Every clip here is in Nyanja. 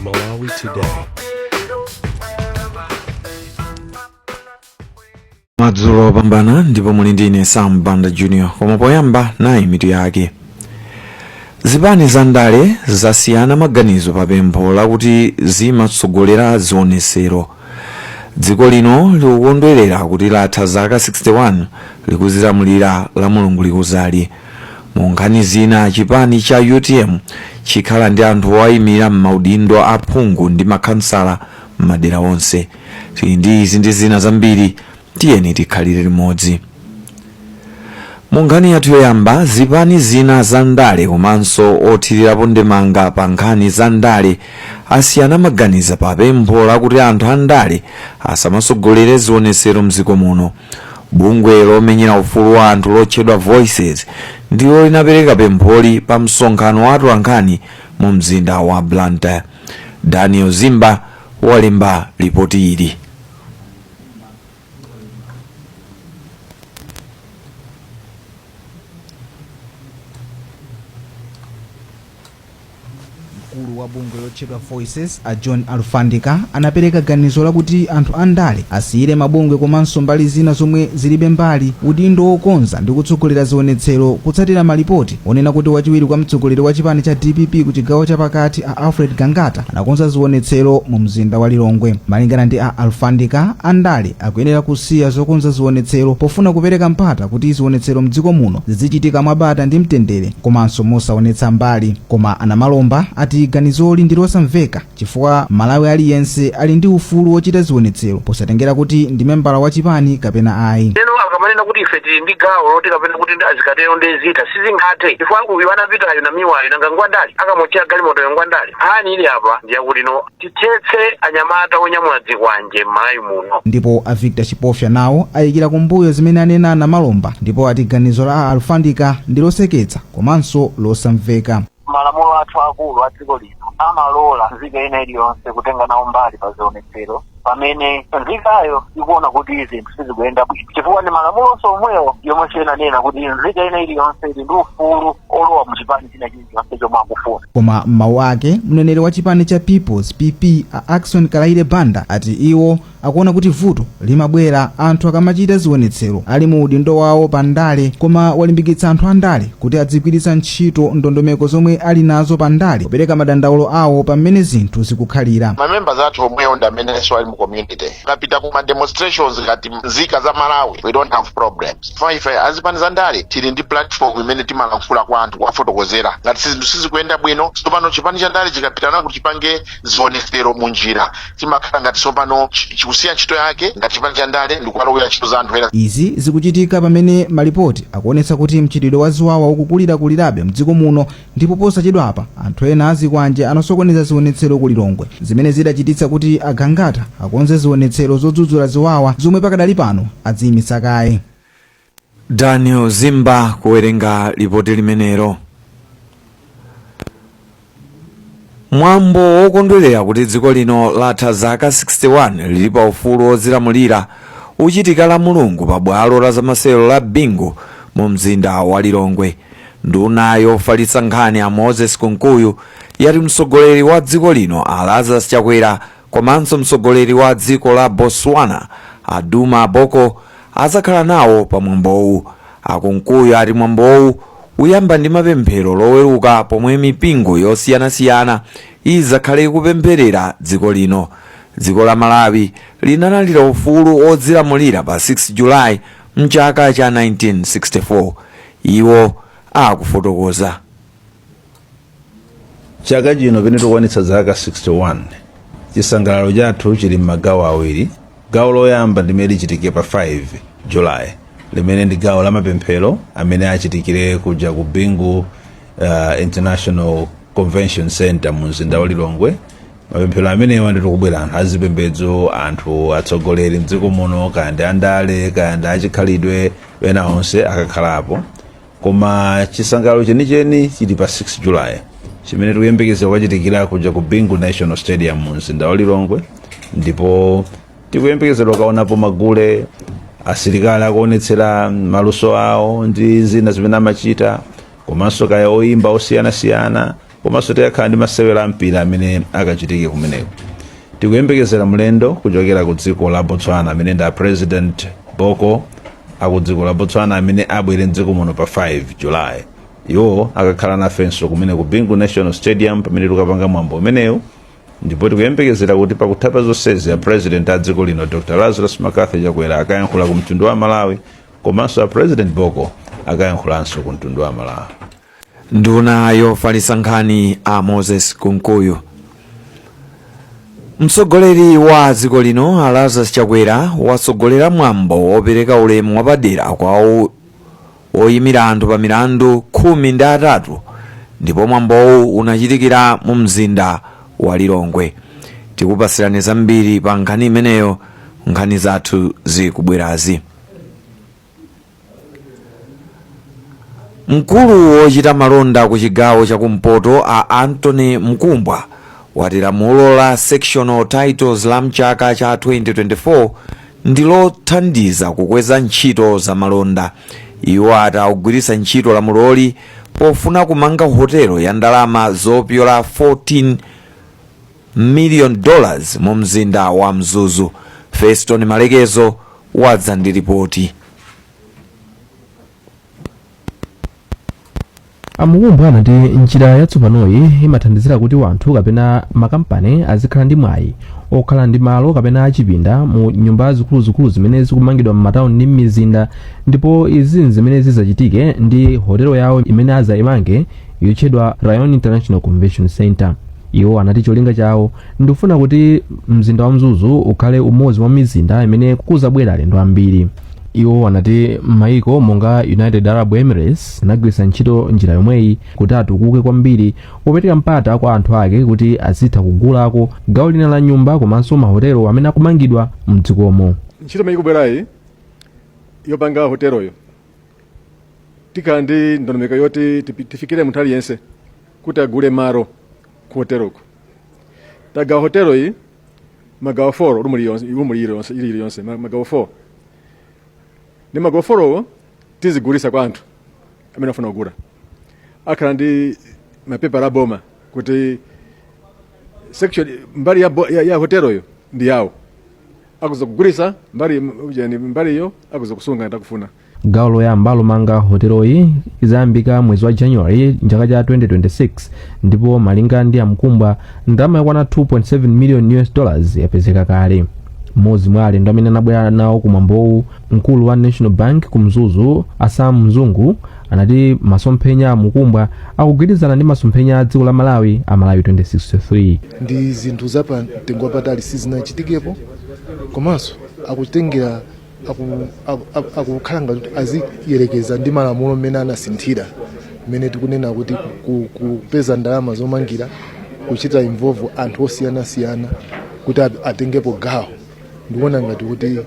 Malawi Today. Madzulo opambana ndipo muli ndine Sam Banda Junior koma poyamba nayi mitu yake. Zipani za ndale zasiyana maganizo pa pempho lakuti zimatsogolera zionetsero. Dziko lino likukondwerera kuti latha zaka 61 likuzilamulira la Mulungu likuzali. Mu nkhani zina chipani cha UTM chikhala ndi anthu oyimira m'maudindo aphungu ndi makhansala m'madera onse. Tili ndi izi ndi zina zambiri, tiyeni tikhalire limodzi. Mu nkhani yathu yoyamba, zipani zina za ndale komanso othirirapo ndemanga pa nkhani za ndale asiyana maganizo pa pempho lakuti anthu a ndale asamatsogolere zionetsero mdziko muno. Bungwe lomenyera ufulu wa anthu lotchedwa Voices ndilo linapereka pempholi pa msonkhano wa atolankhani mu mzinda wa Blantyre. Daniel Zimba walemba ripoti ili. Mkulu wa bungwe lotchedwa Voices a John Alfandika anapereka ganizo lakuti anthu a ndale asiyire mabungwe komanso mbali zina zomwe zilibe mbali udindo wokonza ndi kutsogolera zionetsero kutsatira malipoti onena kuti wachiwiri kwa mtsogoleri wa chipani cha DPP ku chigawo chapakati a Alfred Gangata anakonza zionetsero mu mzinda wa Lilongwe. Malingana ndi a Alfandika, andale akuyenera kusiya zokonza zionetsero pofuna kupereka mpata kuti zionetsero mdziko muno zizichitika mwabata ndi mtendere komanso mosaonetsa mbali. Koma anamalomba ati ganizoli ndi losamveka chifukwa Malawi aliyense ali ndi ufulu wochita zionetsero posatengera kuti ndi membala wa chipani kapena ayi. Lero akamanena kuti ife tili ndi gawo loti kapena kuti azikatero ndezita sizingathe chifukwa kubi wanapitayo na miwayo nanga ngwandali akamochera galimoto yongwandali hani ili apa ndiyakuti no tithetse anyamata onyamula dzikwanje m'Malawi muno. Ndipo a Victor Chipofya nawo ayikira kumbuyo zimene anena anamalomba ndipo ati ganizo la Alfandika ndi loseketsa komanso losamveka. Malamulo athu akulu a dziko lino amalola nzika ina iliyonse kutenga nawo mbali pa zionetsero pamene nzikayo ikuona kuti zinthu sizikuyenda bwino chifukwa ndi malamulo omwewo yomwe ananena kuti nzika ina iliyonse ili ndi ufulu olowa mu chipani china chilichonse chomwe akufuna. Koma m'mawu ake mneneri wa chipani cha People's PP a Ackson Kalaire Banda ati iwo akuona kuti vuto limabwera anthu akamachita zionetsero ali mu udindo wawo pa ndale, koma walimbikitsa anthu a ndale kuti adzigwiritsa ntchito ndondomeko zomwe ali nazo pa ndale kupereka madandaulo awo pamene zinthu zikukhalira. Mamembers athu omwewo ndi amene ali mu community kapita kuma demonstrations ngati nzika za Malawi, we don't have problems. Ife azipani za ndale tili ndi platform imene timalankhula kwa anthu kuwafotokozera ngati zinthu sizikuyenda bwino. Tsopano chipani cha ndale chikapita nako chipange zionetsero munjira timakhala ngati tsopano chikusiya ntchito yake ngati chipani cha ndale ndikuwalowera ntchito za anthu ena. Izi zikuchitika pamene malipoti akuonetsa kuti mchitidwe wa ziwawa ukukulirabe mdziko muno ndipo posachedwa apa anthu ena azikwanje anasokoneza zionetsero ku Lilongwe zimene zidachititsa kuti agangata akonze zionetsero zodzudzula ziwawa zomwe pakadali pano adziyimitsa kaye. Daniel Zimba kuwerenga ripoti limenero. Mwambo wokondwerera kuti dziko lino latha zaka 61 lili pa ufulu wozilamulira uchitika la Mulungu pa bwalo la zamasewero la Bingu mu mzinda wa Lilongwe. Nduna yofalitsa nkhani a Moses Kunkuyu yati mtsogoleri wa dziko lino a Lazarus Chakwera komanso mtsogoleri wa dziko la Botswana a Duma Boko azakhala nawo pa mwambowu. Akunkuyu ati mwambowu uyamba ndi mapemphero loweruka pomwe mipingo yosiyanasiyana izakhale kupempherera dziko lino. Dziko la Malawi linalandira ufulu odzilamulira pa 6 Julayi mchaka cha 1964. Iwo akufotokoza. Chaka chino pene tikwanitsa zaka 61 chisangalalo chathu chili m'magawo awiri. Gawo loyamba limene lichitike pa 5 Julayi limene ndi gawo la mapemphero amene achitikire kuja ku Bingu International Convention Center mu mzinda wa Lilongwe. Mapemphero amenewa ndi tikubwera anthu azipembedzo, anthu atsogoleri mdziko muno, kandi andale, kandi achikhalidwe ena onse akakhalapo. Koma chisangalalo chenicheni chili pa 6 Julayi chimene tikuyembekeza kuchitikira kuja ku Bingu National Stadium mu mzinda wa Lilongwe, ndipo tikuyembekezedwa kaonapo magule asilikali akuonetsera maluso awo ndi zina zimene amachita komanso kaya oyimba osiyanasiyana komanso tikakhala ndi masewera ampira amene akachitike kumeneko. Tikuyembekezera mlendo kuchokera ku dziko la Botswana amene ndi President Boko aku dziko la Botswana amene abwere mdziko muno pa 5 July. Iwo akakhala nafenso kumene ku Bingu National Stadium pamene tikapanga mwambo umenewu, ndipo tikuyembekezera kuti pakuthapa zonsezi ya President a dziko lino Dr. Lazarus Makathi Chakwera akayankhula ku mtundu wa Malawi, komanso a President Boko akayankhulanso ku mtundu wa Malawi. Nduna yofalitsa nkhani a Moses Kunkuyu. Mtsogoleri wa dziko lino Lazarus Chakwera watsogolera mwambo wopereka ulemu wapadera kwa oyimira anthu pa milandu 13 ndipo mwambowu unachitikira mu mzinda wa Lilongwe. Tikupasirani zambiri pa nkhani imeneyo, nkhani zathu zikubwerazi. Mkulu wochita malonda ku chigawo chakumpoto a Anthony Mkumbwa wati lamulo la sectional titles la mchaka cha 2024 ndilothandiza kukweza ntchito za malonda. Iwo atagwiritsa ntchito lamuloli pofuna kumanga hotelo ya ndalama zopyola $14 million mu mzinda wa Mzuzu. Feston Malekezo wadza ndi ripoti. Mkumbwa anati njira yatsopanoyi imathandizira kuti wanthu kapena makampani azikhala ndi mwayi okhala ndi malo kapena achipinda mu nyumba zikuluzikulu zimene zikumangidwa m'matawuni ndi m'mizinda, ndipo izi zimene zizachitike ndi hotelo yawo imene azayimange yotchedwa Rayon International Convention Center. Iwo anati cholinga chawo ndikufuna kuti mzinda wa Mzuzu ukhale umodzi mwa mizinda imene kuzabwera alendo ambiri. Iwo anati maiko monga United Arab Emirates nagwiritsa ntchito njira yomweyi kuti atukuke kwambiri popereka mpata kwa anthu ake kuti azitha kugulako gawo lina la nyumba komanso mahotelo amene akumangidwa mdzikomo. Ntchito imene ikubwerayi yopanga hoteloyo tikhala ndi ndondomeko yoti tifikire munthu aliyense kuti agule malo ku hoteloko. Tagawa hoteloyi magawo 4 iliyonse magawo 4 ndi magawo 4 tizigulitsa kwa anthu amene afuna kugula. Akhala ndi mapepala aboma kuti section mbali ya hoteloyo ndi yawo, akuza kugulitsa mbali iyo akuza kusunga atakufuna. Gawo loyamba lomanga hoteloyi izayambika mwezi wa January mchaka cha 2026, ndipo malinga ndi Mkumbwa ndalama yakwana $2.7 million yapezeka kale. Mmodzi mwa alendo amene anabwera nawo kumwambowu, mkulu wa National Bank ku Mzuzu Asam Mzungu, anati masomphenya a Mkumbwa akugwirizana ndi masomphenya a dziko la Malawi a Malawi 2063. Ndi zinthu zapa mtengo wapatali sizinachitikepo, komanso akutengera akukhala ngati aziyerekeza ndi malamulo mmene anasinthira, mmene tikunena kuti kupeza ndalama zomangira kuchita involve anthu osiyanasiyana kuti atengepo gawo. Ndikuona ngati kuti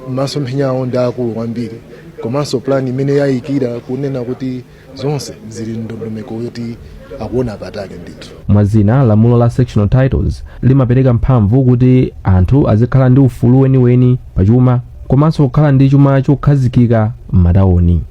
masomphenya awo ndi akulu kwambiri, komanso plan imene yayikira kunena kuti zonse zili ndondomeko yoti akuona patali ndithu. Mwazina lamulo la sectional titles limapereka mphamvu kuti anthu azikhala ndi ufulu weniweni pachuma komanso kukhala ndi chuma chokhazikika m'matawuni.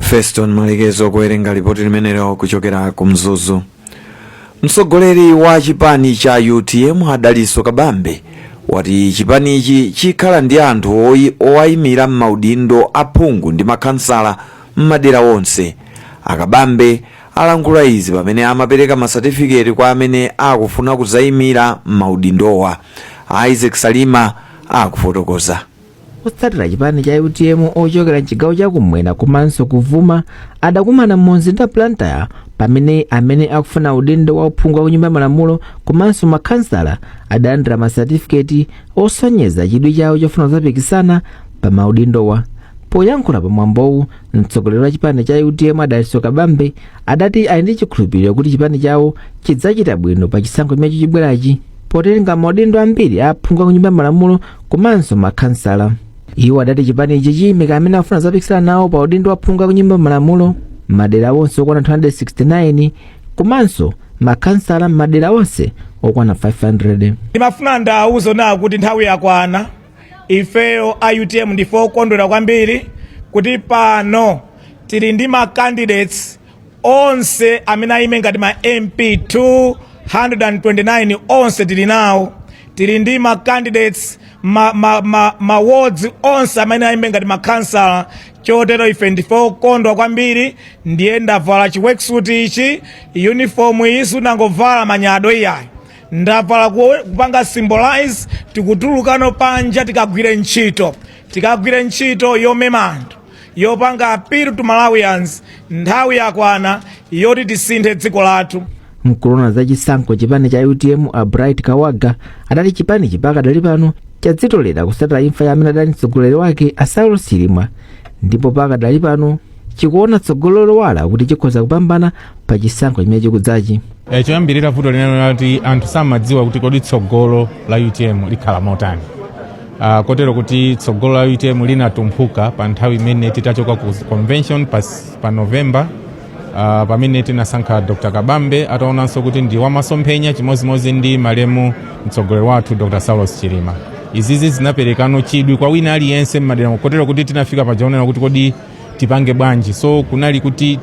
Feston Malekezo kuwerenga ripoti limenelo kuchokera ku Mzuzu. Mtsogoleri wa chipani cha UTM Adaliso Kabambe wati chipanichi chikhala ndi anthu owayimira m'maudindo aphungu ndi makhansala m'madera onse. Akabambe alankhula izi pamene amapereka masatifiketi kwa amene akufuna kuzayimira m'maudindowa. Isaac Salima akufotokoza. Kutsatira chipani cha UTM ochokera mchigawo chakumwera komanso kuvuma adakumana mumzinda Blantyre pamene amene akufuna udindo wa uphungu wa kunyumba malamulo komanso makhansala adalandira masatifiketi osonyeza chidwi chawo chofuna kuzapikisana pa maudindowa. Poyankhula pamwambowu, mtsogoleri wa chipani cha UTM Adaliso Kabambe adati ali ndi chikhulupiriro kuti chipani chawo chidzachita bwino pa chisankho chimene chibwerachi potenga maudindo ambiri aphungu a kunyumba malamulo komanso makhansala. Iwo adati chipani ichi chiyimika amene afuna zapikisana nawo pa udindo wa aphungu a kunyumba malamulo madera onse okwana 269 komanso makhansala madera onse okwana 500. Ndimafuna ndawuzo nawo kuti nthawi yakwana ifeyo a UTM ndifo okondwera kwambiri kuti pano tili ndi ma candidates onse amene aime ngati ma MP 229 onse tili nawo, tili ndi ma candidates ma wards onse amene aime ngati ma councilor. Chotero ife ndife okondwa kwambiri, ndiye ndavala chiworksuit ichi, uniform iyi sunangovala manyado iyayi, ndavala kupanga symbolize tikutulukano panja tikagwire ntchito yomema anthu, yopanga appeal to Malawians. Nthawi yakwana yoti tisinthe dziko lathu. mkulona za chisankho chipani cha UTM a Bright Kawaga adati chipani chipakadali pano chadzitolera kusatira imfa ya amene adali mtsogoleri wake a Saulos Chilima, ndipo pakadali pano chikuona tsogololo wala kuti chikhoza kupambana pa chisankho chimene chikudzachi. Choyambirira vuto linalo lati anthu samadziwa kuti kodi tsogolo la UTM likhala motani. Kotero kuti tsogolo la UTM linatumphuka pa nthawi imene titachoka ku convention pa November, pamene tinasankha Dr. Kabambe ataonanso kuti ndi wamasomphenya chimozimozi ndi malemu mtsogoleri wathu Dr. Saulos Chilima. Izizi zinaperekano chidwi kwa wina aliyense m'madera, kotero kuti tinafika pajaonera kuti kodi tipange bwanji. So kunali kuti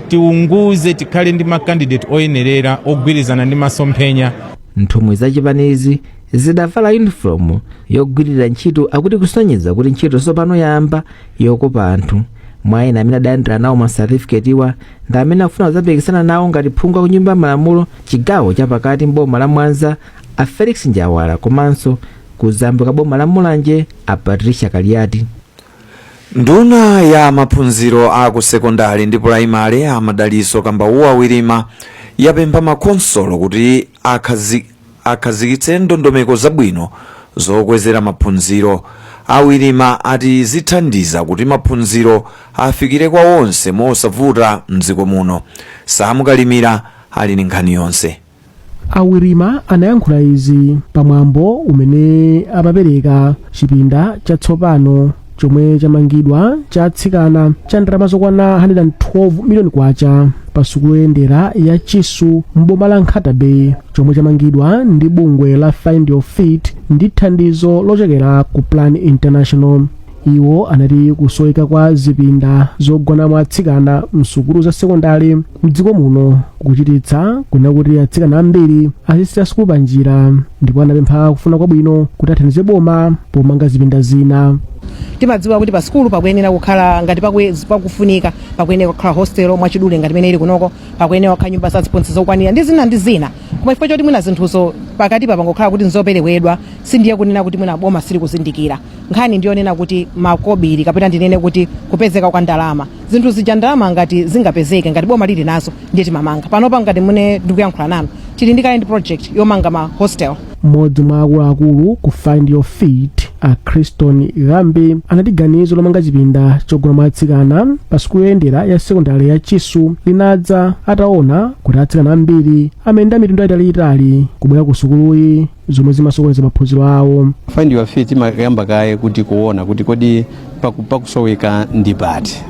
tiunguze tikhale ndi makandidate oyenerera ogwirizana ndi masomphenya. Nthumwi za chipanizi zidavala uniform yogwirira ntchito akuti kusonyeza kuti ntchito tsopano yamba yokopa anthu. Mwaina amene adayandira nawo ma certificate iwa ndi amene akufuna kuzapikisana nawo ngati phungu ku nyumba ya malamulo chigawo chapakati mboma la Mwanza a Felix Njawala, komanso kuzambuka boma la Mulanje a Patricia Kaliati. Nduna ya maphunziro a ku sekondari ndi primary a Madaliso Kambauwa Wirima yapempha makonsolo kuti akhazikitse ndondomeko zabwino zokwezera maphunziro. Awirima ati zithandiza kuti maphunziro afikire kwa onse mosavuta mdziko muno. Samukalimira ali ndi nkhani yonse. Awirima anayankhula izi pamwambo umene amapereka chipinda chatsopano chomwe chamangidwa chatsikana cha ndalama zokwana 112 miliyoni kwacha pa sukulu yoyendera ya Chisu mboma la Nkhatabe, chomwe chamangidwa ndi bungwe la Find Your Feet ndi thandizo lochokera ku Plan International. Iwo anati kusoweka kwa zipinda zogona mwa atsikana msukulu za sekondari mdziko muno kuchititsa kuna kuti atsikana ambiri azisiya sukulu pa njira, ndipo anapempha kufuna kwabwino kuti athandize boma pomanga zipinda zina. Timadziwa kuti pa sukulu pakuyenera kukhala ngati pakufunika, pakuyenera kukhala hostel mwachidule ngati imene ili kunoko, pakuyenera kukhala nyumba za sponsors zokwanira ndi zina. Koma chifukwa choti mwina zinthuzo pakati pangokhala kuti nzoperewedwa, sindiye kunena kuti mwina boma sili kuzindikira. Nkhani ndiyonena kuti makobiri kapena ndinene kuti kupezeka kwa ndalama. Zinthu zija ndalama ngati zingapezeke ngati boma lili nazo ndiye timamanga. Panopa ngati mune ndikuyankhula nanu tili ndi kind project yomanga ma hostel. Mmodzi mwa akuluakulu ku Find Your Feet a Kriston Gambi anati ganizo lomanga chipinda chogona mwa atsikana pa sukulu yoyendera ya sekondari ya Chisu linadza ataona kuti atsikana ambiri amayenda mitunda italiitali kubwera ku sukuluyi zomwe zimasokoneza maphunziro awo. Find Your Feet imayamba kaye kuti kuona kuti kodi pakusoweka ndi pati,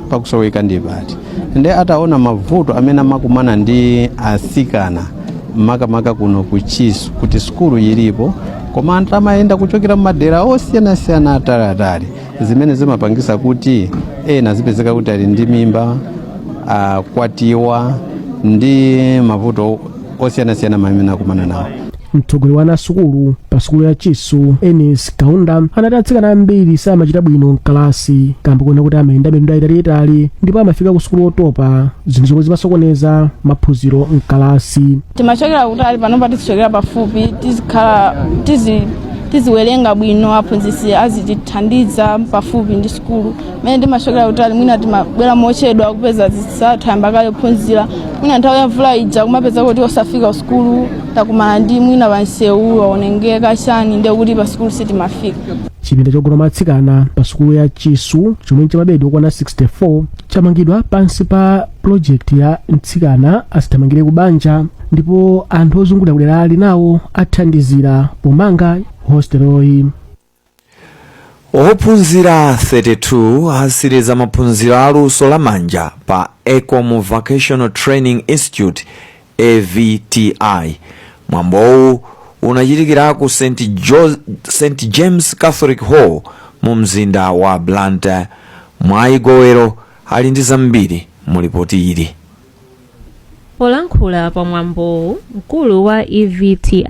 ndi ataona mavuto amene amakumana ndi atsikana makamaka kuno ku Chisu kuti sukulu ilipo koma anthu amayenda kuchokera m'madera osiyanasiyana ataliatali, zimene zimapangisa kuti ena zipezeka kuti ali ndi mimba, kwatiwa ndi mavuto osiyanasiyana amene akumana nawo. Mtsogoleri wa anasukulu pa sukulu ya Chisu Enis Kaunda anati atsikana ambiri samachita bwino mkalasi kamba kuona kuti amayenda mitunda italiitali ndipo amafika ku sukulu otopa, zinthu zomwe zimasokoneza maphunziro mkalasi. Timachokera kutali panopa tizichokera pafupi, tiziwerenga bwino, aphunzitsi azitithandiza pafupi ndi sukulu. Mene timachokera kutali mwina timabwera mochedwa kupeza zisatayamba kale kuphunzira, mwina nthawi ya mvula ija kumapeza kuti osafika sukulu takumana ndi mwina pansewu waonongeka chani ndi kuti pa sukulu sitimafika. Chipinda chogona mwa atsikana pa sukulu ya Chisu chomwe chamabedi okwana 64 chamangidwa pansi pa project ya mtsikana asithamangire ku banja, ndipo anthu ozungulira kudera ali nawo athandizira pomanga hosteloyi. Ophunzira 32 asiriza maphunziro aluso lamanja pa Ecom Vocational Training Institute AVTI. Mwambowu unachitikira ku St. James Catholic Hall mu mzinda wa Blantyre. Mwayi Gowero ali ndi zambiri mu ripoti ili. polankhula pamwambowu mkulu wa evti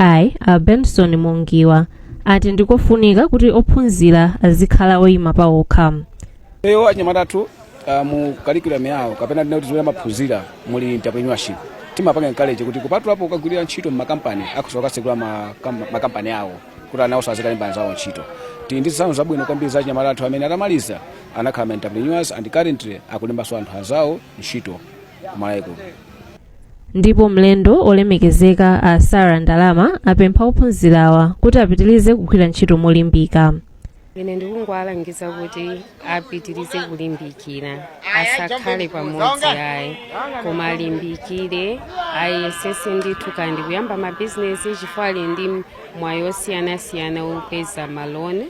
benson mungiwa ati ndikofunika kuti ophunzira azikhala oyima pa okha. Eyo anyamata athu mu curriculum yawo kapena tinati zomwe amaphunzira muli entrepreneurship timapanga encourage kuti kupatulapo ukagwirira ntchito m'makampani akhoza kukasekula makampani awo kuti anawonso azikalimba zawo ntchito. Tili ndi zinthu zabwino kwambiri za anyamata athu amene atamaliza anakhala entrepreneurs and currently akulimbanso anthu azawo ntchito kumalayiko. Ndipo mlendo olemekezeka a Sara Ndalama apempha ophunzirawa kuti apitirize kugwira ntchito molimbika. Ine ndikungowalangiza kuti apitirize kulimbikira asakhale pamodzi ayi koma alimbikire ayesese ndithu kandi kuyamba mabizinesi chifukwa ali ndi mwayi osiyanasiyana opeza maloni.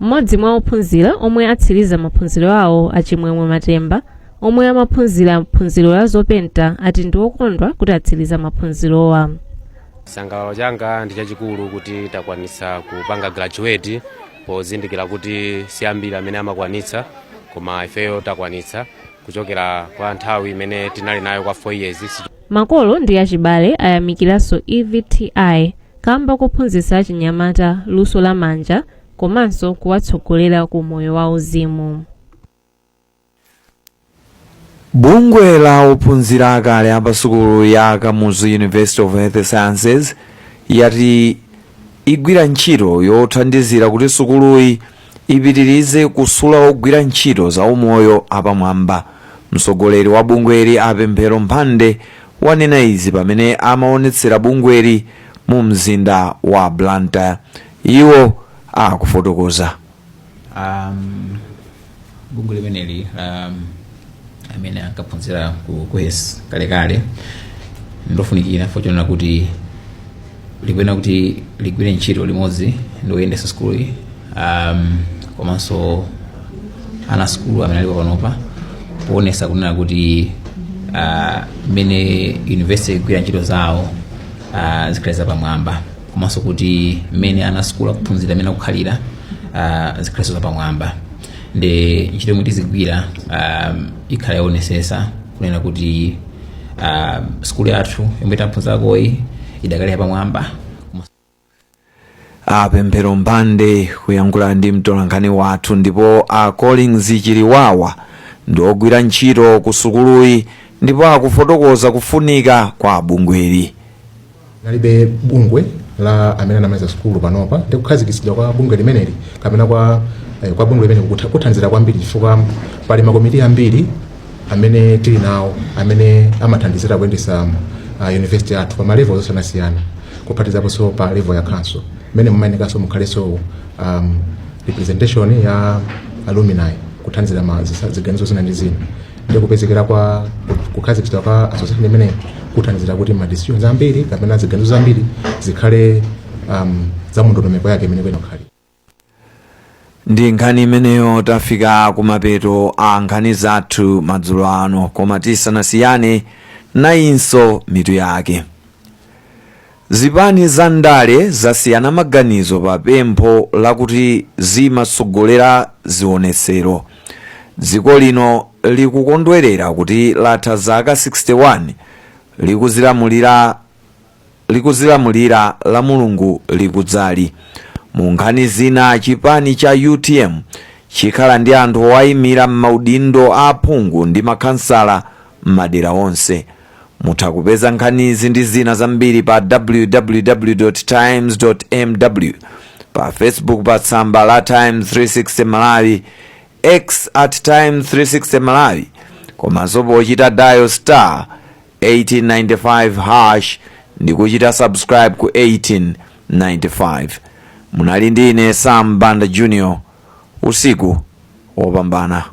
Mmodzi mwa ophunzira omwe atsiriza maphunziro awo achimwemwe Matemba omwe amaphunzira phunziro la zopenta ati ndiwokondwa kuti atsiriza maphunzirowa. Chisangalalo changa ndi chachikulu kuti takwanisa kupanga graduate pozindikira kuti si ambiri amene amakwanitsa koma ifeyo takwanitsa kuchokera kwa nthawi imene tinali nayo kwa 4 years. Makolo ndi achibale ayamikiranso evti kamba kophunzitsa achinyamata luso la manja komanso kuwatsogolera ku moyo wa uzimu. Bungwe la ophunzira akale apasukulu ya Kamuzu University of Health Sciences yati igwira ntchito yothandizira kuti sukuluyi ipitirize kusula ogwira ntchito za umoyo apamwamba. Mtsogoleri wa bungweli Apemphero Mphande wanena izi pamene amaonetsera bungweli mu mzinda wa Blantyre. Iwo akufotokoza. Bungwe limeneli amene akaphunzira ku HES kalekale ndofunikira fortunate kuti likwena kuti ligwire ntchito limodzi ndoyendesa skulu komanso ana skulu amene alipo panopa poonesa kunena kuti mene university igwira ntchito zawo zikhaleza pamwamba komanso kuti mene ana skulu akuphunzira amene akukhalira zikhaleza pamwamba. Ndi ntchito imwe tizigwira ikhala yonesesa kunena kuti skulu yathu yomwe taphunzirakoyi idakali pamwamba. Apemphero Mphande kuyankhula ndi mtolankhani wathu ndipo a Collins Chiliwawa ndiogwira ntchito ku sukuluyi ndipo akufotokoza kufunika kwa bungweli. Nalibe bungwe la amene anamaliza sukulu panopa ndi kukhazikitsidwa kwa bungwe limeneli kapena kwa bungwe limeneli kuthandizira kwambiri chifukwa pali makomiti ambiri amene tili nawo amene amathandizira kuyendesa university athu pa malevel osiyanasiyana kuphatikizaponso pa level ya council mene mumayenekanso mukhaleso representation ya alumni kuthandizira ziganizo zina ndi zina ndi kupezekera kwa kukhazikitsidwa kwa association imene kuthandizira kuti ma decisions ambiri kapena ziganizo zambiri zikhale za ndondomeko yake imene kwenokhali. Ndi nkhani imeneyo tafika kumapeto a nkhani zathu madzulo ano koma tisanasiyane nayinso mitu yake. Zipani za ndale zasiyana maganizo pa pempho lakuti zimatsogolera zionetsero. Dziko lino likukondwerera kuti latha zaka 61 likuzilamulira la Mulungu likudzali. Mu nkhani zina chipani cha UTM chikhala ndi anthu oyimira m'maudindo a aphungu ndi makhansala m'madera onse. Mutha kupeza nkhanizi ndi zina zambiri pa www.times.mw, pa Facebook pa tsamba la Times 360 Malawi, X @Times360 Malawi, komanso pochita dial *1895# ndi kuchita subscribe ku 1895. Munali ndine Sam Banda Junior. Usiku wopambana.